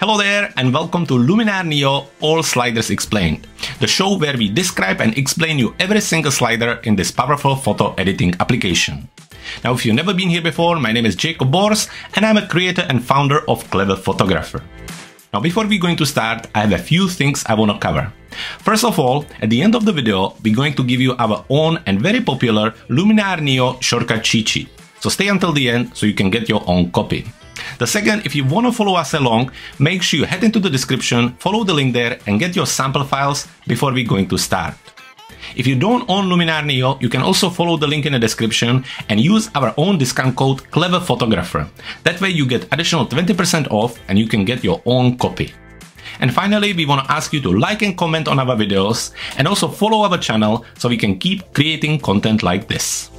Hello there and welcome to Luminar NEO All Sliders Explained, the show where we describe and explain you every single slider in this powerful photo editing application. Now, if you've never been here before, my name is Jakub and I'm a creator and founder of Clever Photographer. Now, before we're going to start, I have a few things I want to cover. First of all, at the end of the video, we're going to give you our own and very popular Luminar NEO shortcut cheat sheet. So stay until the end so you can get your own copy. The second, if you want to follow us along, make sure you head into the description, follow the link there and get your sample files before we're going to start. If you don't own Luminar NEO, you can also follow the link in the description and use our own discount code Clever Photographer. That way you get additional 20% off and you can get your own copy. And finally, we want to ask you to like and comment on our videos and also follow our channel so we can keep creating content like this.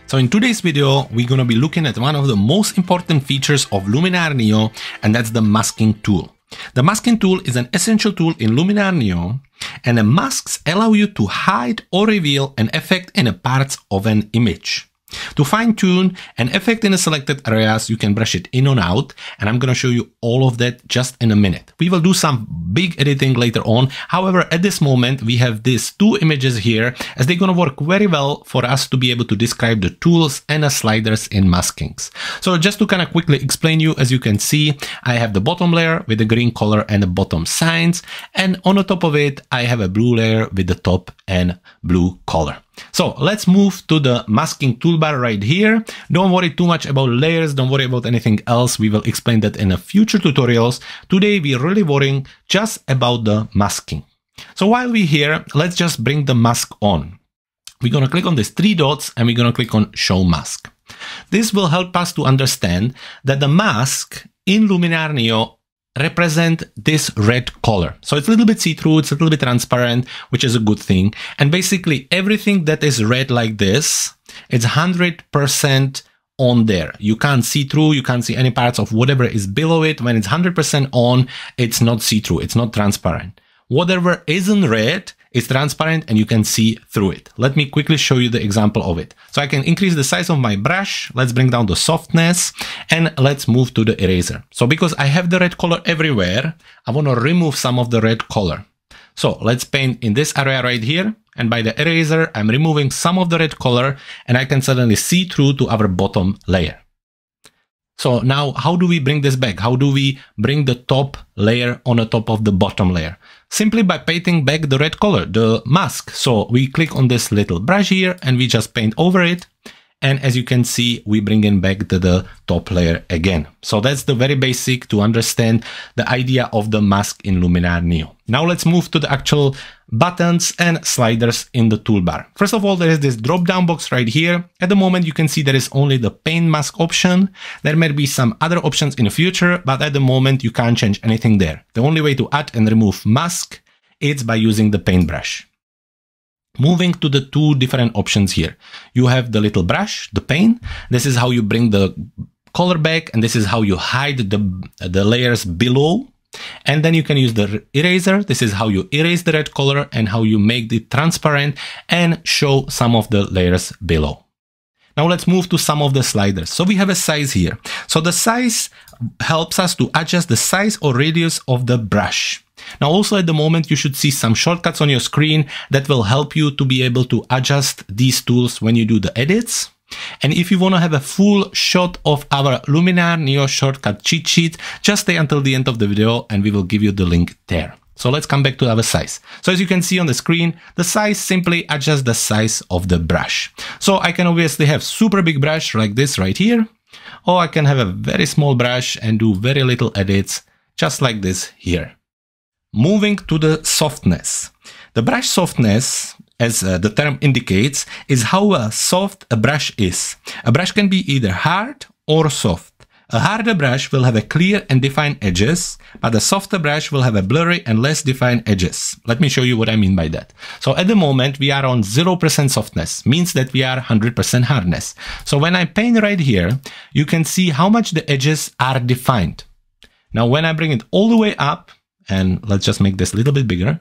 So in today's video, we're going to be looking at one of the most important features of Luminar NEO, and that's the masking tool. The masking tool is an essential tool in Luminar NEO, and the masks allow you to hide or reveal an effect in a parts of an image. To fine-tune an effect in the selected areas, you can brush it in and out, and I'm going to show you all of that just in a minute. We will do some big editing later on. However, at this moment, we have these two images here, as they're going to work very well for us to be able to describe the tools and the sliders in maskings. So just to kind of quickly explain you, as you can see, I have the bottom layer with the green color and the bottom signs, and on the top of it, I have a blue layer with the top and blue color. So let's move to the masking toolbar right here. Don't worry too much about layers. Don't worry about anything else. We will explain that in a future tutorials. Today, we're really worrying just about the masking. So while we're here, let's just bring the mask on. We're going to click on these three dots and we're going to click on Show Mask. This will help us to understand that the mask in Luminar NEO represent this red color. So it's a little bit see-through, it's a little bit transparent, which is a good thing. And basically everything that is red like this, it's 100% on there. You can't see through, you can't see any parts of whatever is below it. When it's 100% on, it's not see-through, it's not transparent. Whatever isn't red is transparent and you can see through it. Let me quickly show you the example of it. So I can increase the size of my brush. Let's bring down the softness and let's move to the eraser. So because I have the red color everywhere, I want to remove some of the red color. So let's paint in this area right here. And by the eraser, I'm removing some of the red color and I can suddenly see through to our bottom layer. So now how do we bring this back? How do we bring the top layer on the top of the bottom layer? Simply by painting back the red color, the mask. So we click on this little brush here and we just paint over it. And as you can see, we bring in back the top layer again. So that's the very basic to understand the idea of the mask in Luminar NEO. Now let's move to the actual buttons and sliders in the toolbar. First of all, there is this drop-down box right here. At the moment, you can see there is only the paint mask option. There may be some other options in the future, but at the moment, you can't change anything there. The only way to add and remove mask is by using the paintbrush. Moving to the two different options here. You have the little brush, the paint. This is how you bring the color back, and this is how you hide the layers below. And then you can use the eraser. This is how you erase the red color and how you make it transparent and show some of the layers below. Now let's move to some of the sliders. So we have a size here. So the size helps us to adjust the size or radius of the brush. Now also at the moment you should see some shortcuts on your screen that will help you to be able to adjust these tools when you do the edits. And if you want to have a full shot of our Luminar NEO shortcut cheat sheet, just stay until the end of the video and we will give you the link there. So let's come back to our size. So as you can see on the screen, the size simply adjusts the size of the brush. So I can obviously have super big brush like this right here, or I can have a very small brush and do very little edits just like this here. Moving to the softness. The brush softness, as the term indicates, is how soft a brush is. A brush can be either hard or soft. A harder brush will have a clear and defined edges, but a softer brush will have a blurry and less defined edges. Let me show you what I mean by that. So at the moment, we are on 0% softness, means that we are 100% hardness. So when I paint right here, you can see how much the edges are defined. Now, when I bring it all the way up, and let's just make this a little bit bigger.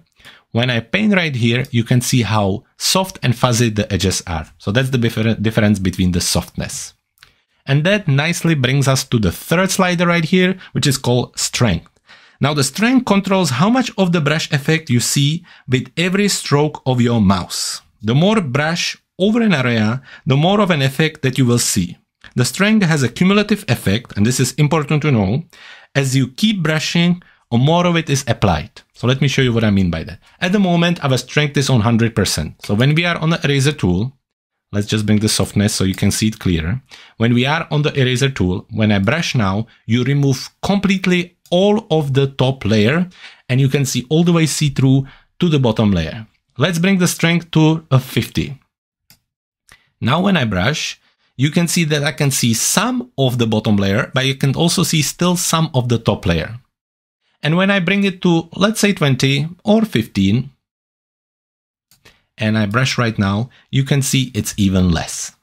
When I paint right here, you can see how soft and fuzzy the edges are. So that's the difference between the softness. And that nicely brings us to the third slider right here, which is called strength. Now the strength controls how much of the brush effect you see with every stroke of your mouse. The more brush over an area, the more of an effect that you will see. The strength has a cumulative effect, and this is important to know. As you keep brushing, more of it is applied. So let me show you what I mean by that. At the moment, our strength is on 100%. So when we are on the eraser tool, let's just bring the softness so you can see it clearer. When we are on the eraser tool, when I brush now, you remove completely all of the top layer, and you can see all the way see through to the bottom layer. Let's bring the strength to a 50. Now when I brush, you can see that I can see some of the bottom layer, but you can also see still some of the top layer. And when I bring it to, let's say 20 or 15, and I brush right now, you can see it's even less.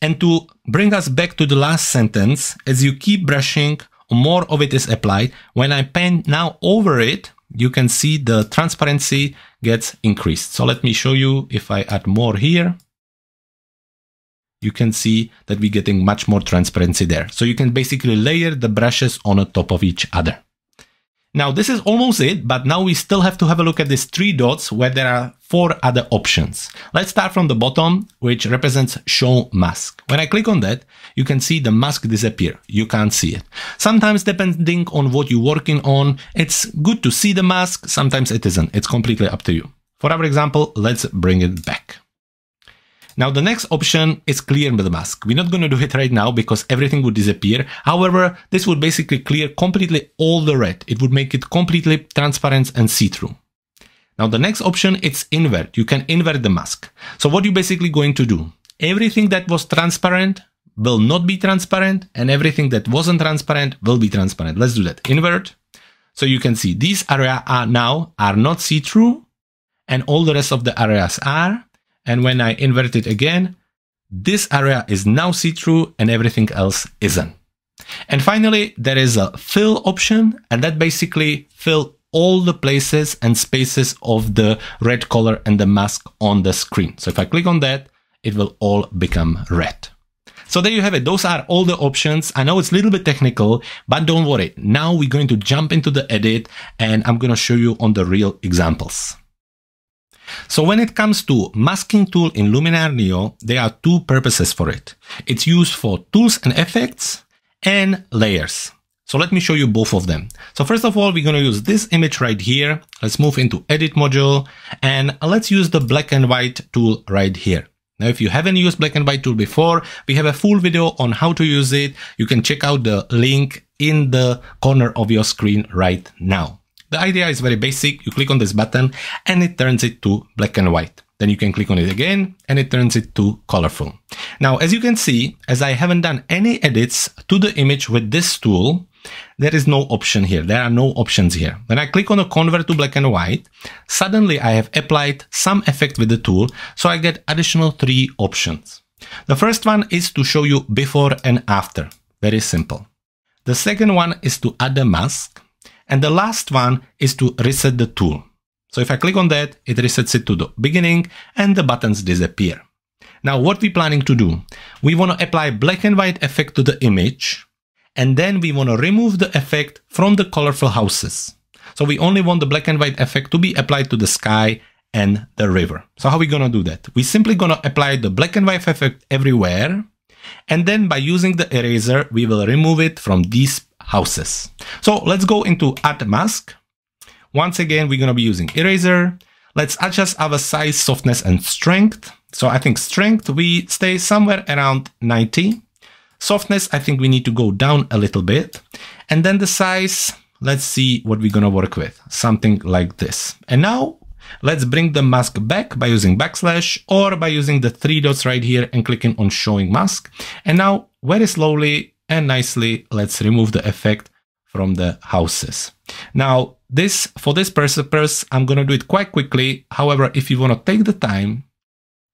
And to bring us back to the last sentence, as you keep brushing, more of it is applied. When I pen now over it, you can see the transparency gets increased. So let me show you. If I add more here, you can see that we're getting much more transparency there. So you can basically layer the brushes on the top of each other. Now this is almost it, but now we still have to have a look at these 3 dots where there are 4 other options. Let's start from the bottom, which represents show mask. When I click on that, you can see the mask disappear. You can't see it. Sometimes depending on what you're working on, it's good to see the mask. Sometimes it isn't. It's completely up to you. For our example, let's bring it back. Now the next option is clear the mask. We're not going to do it right now because everything would disappear. However, this would basically clear completely all the red. It would make it completely transparent and see-through. Now the next option is invert. You can invert the mask. So what you're basically going to do, everything that was transparent will not be transparent, and everything that wasn't transparent will be transparent. Let's do that. Invert. So you can see these areas are not see-through, and all the rest of the areas are. And when I invert it again, this area is now see-through and everything else isn't. And finally, there is a fill option, and that basically fill all the places and spaces of the red color and the mask on the screen. So if I click on that, it will all become red. So there you have it. Those are all the options. I know it's a little bit technical, but don't worry. Now we're going to jump into the edit, and I'm going to show you on the real examples. So when it comes to masking tool in Luminar NEO, there are 2 purposes for it. It's used for tools and effects and layers. So let me show you both of them. So first of all, we're going to use this image right here. Let's move into edit module, and let's use the black and white tool right here. Now, if you haven't used black and white tool before, we have a full video on how to use it. You can check out the link in the corner of your screen right now. The idea is very basic. You click on this button and it turns it to black and white. Then you can click on it again and it turns it to colorful. Now, as you can see, as I haven't done any edits to the image with this tool, there is no option here. There are no options here. When I click on the convert to black and white, suddenly I have applied some effect with the tool. So I get additional 3 options. The first one is to show you before and after. Very simple. The second one is to add a mask. And the last one is to reset the tool. So if I click on that, it resets it to the beginning and the buttons disappear. Now what we're planning to do, we want to apply black and white effect to the image, and then we want to remove the effect from the colorful houses. So we only want the black and white effect to be applied to the sky and the river. So how are we going to do that? We're simply going to apply the black and white effect everywhere. And then by using the eraser, we will remove it from these houses. So let's go into add mask. Once again, we're going to be using eraser. Let's adjust our size, softness, and strength. So I think strength, we stay somewhere around 90. Softness, I think we need to go down a little bit. And then the size, let's see what we're going to work with. Something like this. And now let's bring the mask back by using backslash or by using the 3 dots right here and clicking on showing mask. And now very slowly and nicely, let's remove the effect from the houses. Now for this purpose, I'm going to do it quite quickly. However, if you want to take the time,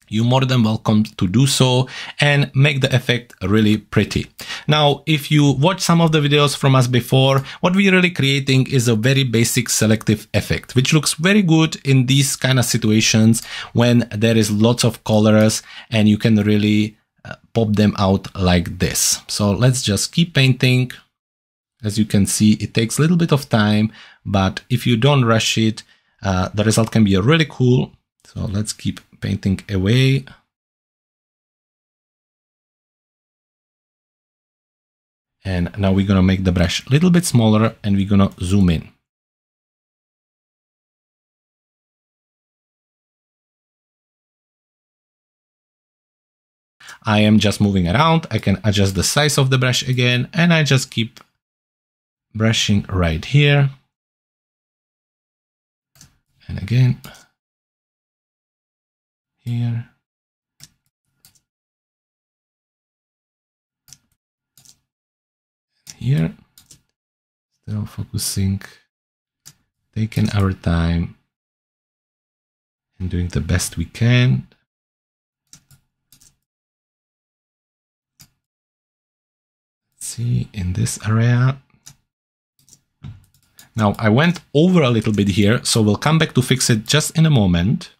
you're more than welcome to do so and make the effect really pretty. Now, if you watch some of the videos from us before, what we're really creating is a very basic selective effect, which looks very good in these kind of situations when there is lots of colors and you can really pop them out like this. So let's just keep painting. As you can see, it takes a little bit of time, but if you don't rush it, the result can be really cool. So let's keep painting away. And now we're gonna make the brush a little bit smaller and we're gonna zoom in. I am just moving around. I can adjust the size of the brush again, and I just keep brushing right here. And again, here. Here. Still focusing, taking our time and doing the best we can. See, in this area. Now I went over a little bit here, so we'll come back to fix it just in a moment.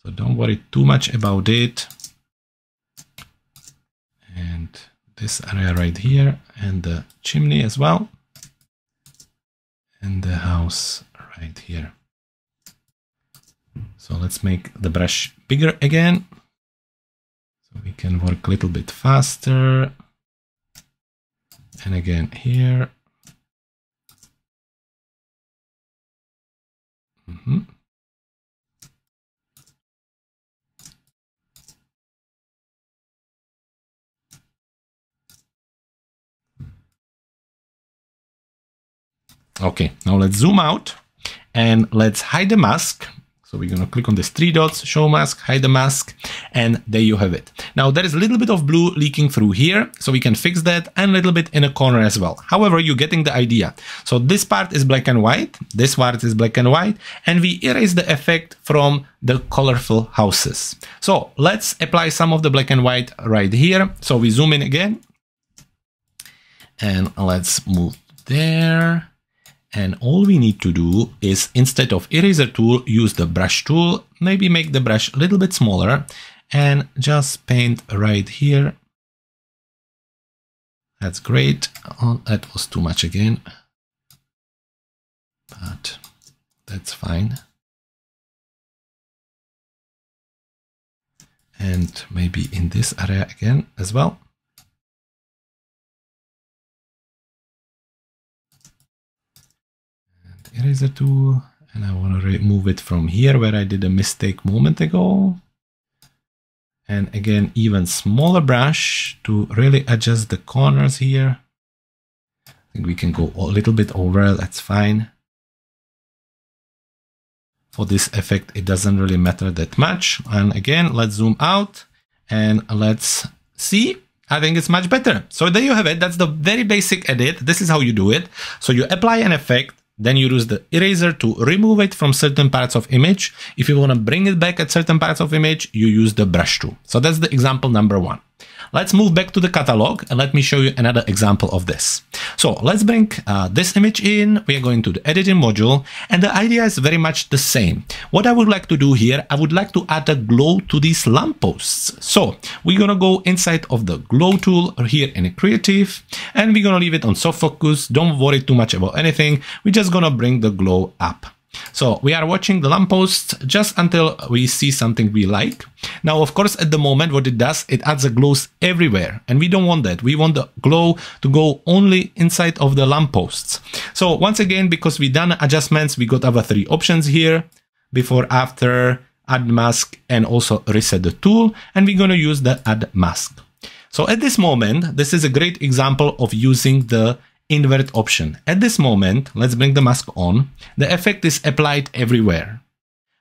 So don't worry too much about it. And this area right here, and the chimney as well. And the house right here. So let's make the brush bigger again. So we can work a little bit faster. And again here. Okay, now let's zoom out and let's hide the mask. So we're going to click on these three dots, show mask, hide the mask, and there you have it. Now there is a little bit of blue leaking through here, so we can fix that, and a little bit in a corner as well. However, you're getting the idea. So this part is black and white, this part is black and white, and we erase the effect from the colorful houses. So let's apply some of the black and white right here. So we zoom in again, and let's move there. And all we need to do is, instead of eraser tool, use the brush tool, maybe make the brush a little bit smaller and just paint right here. That's great. Oh, that was too much again, but that's fine. And maybe in this area again as well. Eraser tool, and I want to remove it from here where I did a mistake a moment ago. And again, even smaller brush to really adjust the corners here. I think we can go a little bit over, that's fine. For this effect, it doesn't really matter that much. And again, let's zoom out and let's see. I think it's much better. So there you have it. That's the very basic edit. This is how you do it. So you apply an effect. Then you use the eraser to remove it from certain parts of image. If you want to bring it back at certain parts of image, you use the brush tool. So that's the example number one. Let's move back to the catalog and let me show you another example of this. So let's bring this image in. We are going to the editing module, and the idea is very much the same. What I would like to do here, I would like to add a glow to these lampposts. So we're going to go inside of the glow tool here in creative, and we're going to leave it on soft focus. Don't worry too much about anything. We're just going to bring the glow up. So we are watching the lamppost just until we see something we like. Now, of course, at the moment, what it does, it adds a glows everywhere, and we don't want that. We want the glow to go only inside of the lampposts. So once again, because we done adjustments, we got our three options here: before, after, add mask, and also reset the tool. And we're going to use the add mask. So at this moment, this is a great example of using the invert option. At this moment, let's bring the mask on. The effect is applied everywhere.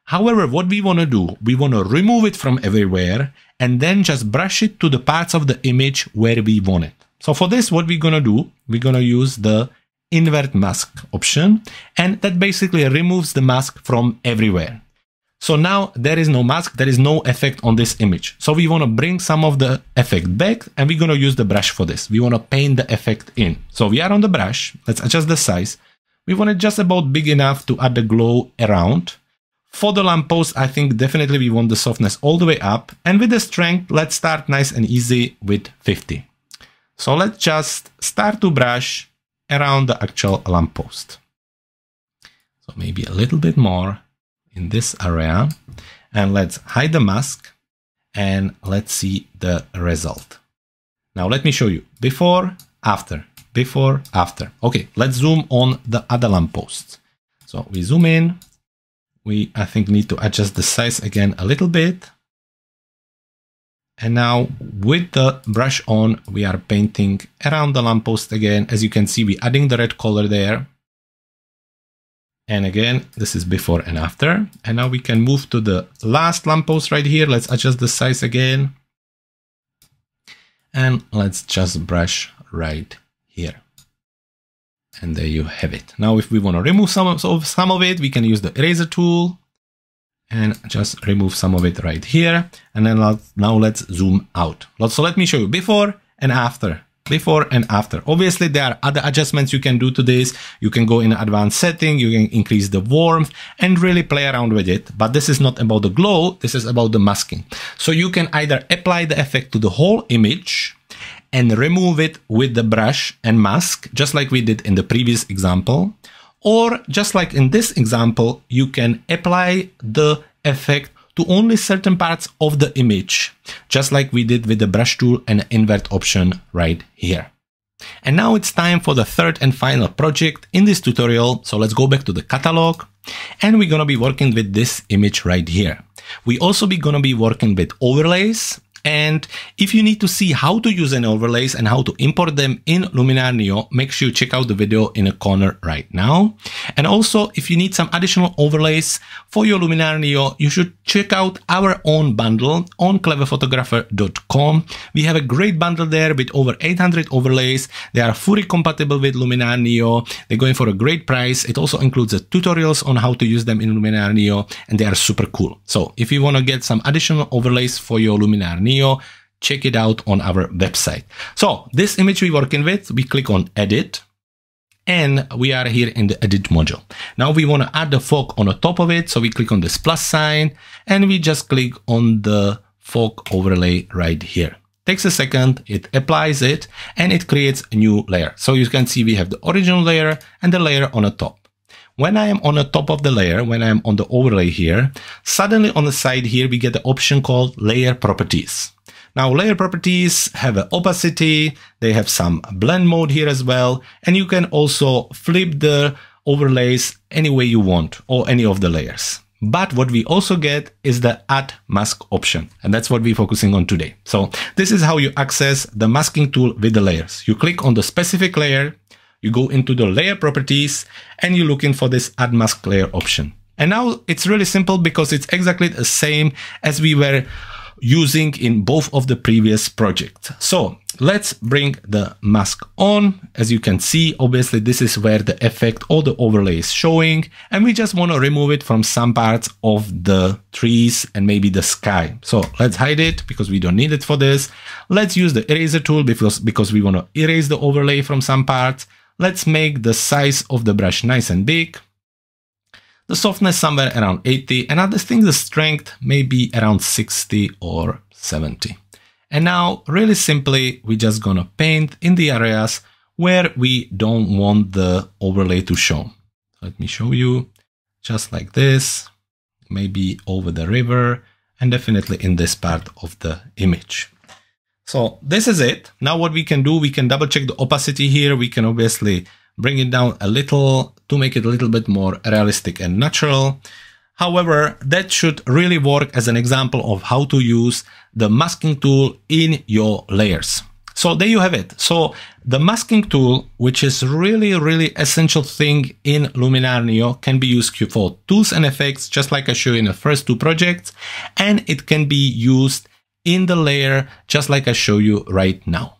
However, what we want to do, we want to remove it from everywhere and then just brush it to the parts of the image where we want it. So for this, what we're going to do, we're going to use the invert mask option, and that basically removes the mask from everywhere. So now there is no mask, there is no effect on this image. So we want to bring some of the effect back, and we're going to use the brush for this. We want to paint the effect in. So we are on the brush. Let's adjust the size. We want it just about big enough to add the glow around. For the lamppost, I think definitely we want the softness all the way up. And with the strength, let's start nice and easy with 50. So let's just start to brush around the actual lamppost. So maybe a little bit more in this area. And let's hide the mask and let's see the result. Now let me show you before, after, before, after. Okay, let's zoom on the other lampposts. So we zoom in. We, I think, need to adjust the size again a little bit. And now with the brush on, we are painting around the lamppost again. As you can see, we're adding the red color there. And again, this is before and after. And now we can move to the last lamppost right here. Let's adjust the size again. And let's just brush right here. And there you have it. Now, if we want to remove some of it, we can use the eraser tool and just remove some of it right here. And then now let's zoom out. So let me show you before and after. Before and after. Obviously, there are other adjustments you can do to this. You can go in advanced setting, you can increase the warmth and really play around with it. But this is not about the glow, this is about the masking. So you can either apply the effect to the whole image and remove it with the brush and mask, just like we did in the previous example. Or just like in this example, you can apply the effect to only certain parts of the image, just like we did with the brush tool and invert option right here. And now it's time for the third and final project in this tutorial. So let's go back to the catalog and we're gonna be working with this image right here. We also be gonna be working with overlays. And if you need to see how to use an overlays and how to import them in Luminar NEO, make sure you check out the video in a corner right now. And also, if you need some additional overlays for your Luminar NEO, you should check out our own bundle on cleverphotographer.com. We have a great bundle there with over 800 overlays. They are fully compatible with Luminar NEO. They're going for a great price. It also includes the tutorials on how to use them in Luminar NEO, and they are super cool. So if you want to get some additional overlays for your Luminar NEO, check it out on our website. So this image we're working with, we click on edit and we are here in the edit module. Now we want to add the fog on the top of it. So we click on this plus sign and we just click on the fog overlay right here. Takes a second, it applies it and it creates a new layer. So you can see we have the original layer and the layer on the top. When I am on the top of the layer, when I am on the overlay here, suddenly on the side here, we get the option called layer properties. Now, layer properties have an opacity, they have some blend mode here as well, and you can also flip the overlays any way you want or any of the layers. But what we also get is the add mask option, and that's what we're focusing on today. So this is how you access the masking tool with the layers. You click on the specific layer, you go into the layer properties and you're looking for this add mask layer option. And now it's really simple because it's exactly the same as we were using in both of the previous projects. So let's bring the mask on. As you can see, obviously this is where the effect or the overlay is showing. And we just want to remove it from some parts of the trees and maybe the sky. So let's hide it because we don't need it for this. Let's use the eraser tool because we want to erase the overlay from some parts. Let's make the size of the brush nice and big. The softness somewhere around 80, and I think the strength may be around 60 or 70. And now, really simply, we're just gonna paint in the areas where we don't want the overlay to show. Let me show you, just like this, maybe over the river, and definitely in this part of the image. So this is it. Now what we can do, we can double check the opacity here. We can obviously bring it down a little to make it a little bit more realistic and natural. However, that should really work as an example of how to use the masking tool in your layers. So there you have it. So the masking tool, which is really essential thing in Luminar NEO, can be used for tools and effects, just like I showed you in the first two projects. And it can be used in the layer, just like I show you right now.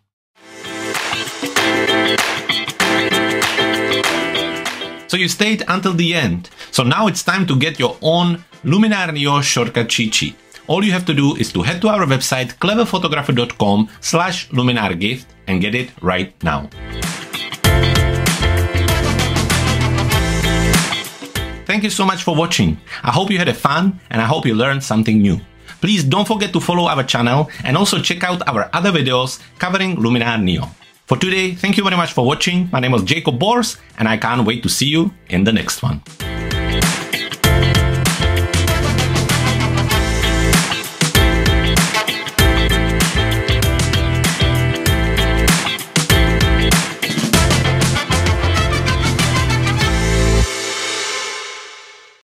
So you stayed until the end. So now it's time to get your own Luminar NEO shortcut cheat sheet. All you have to do is to head to our website cleverphotographer.com/luminargift and get it right now. Thank you so much for watching. I hope you had a fun and I hope you learned something new. Please don't forget to follow our channel and also check out our other videos covering Luminar NEO. For today, thank you very much for watching. My name is Jakub and I can't wait to see you in the next one.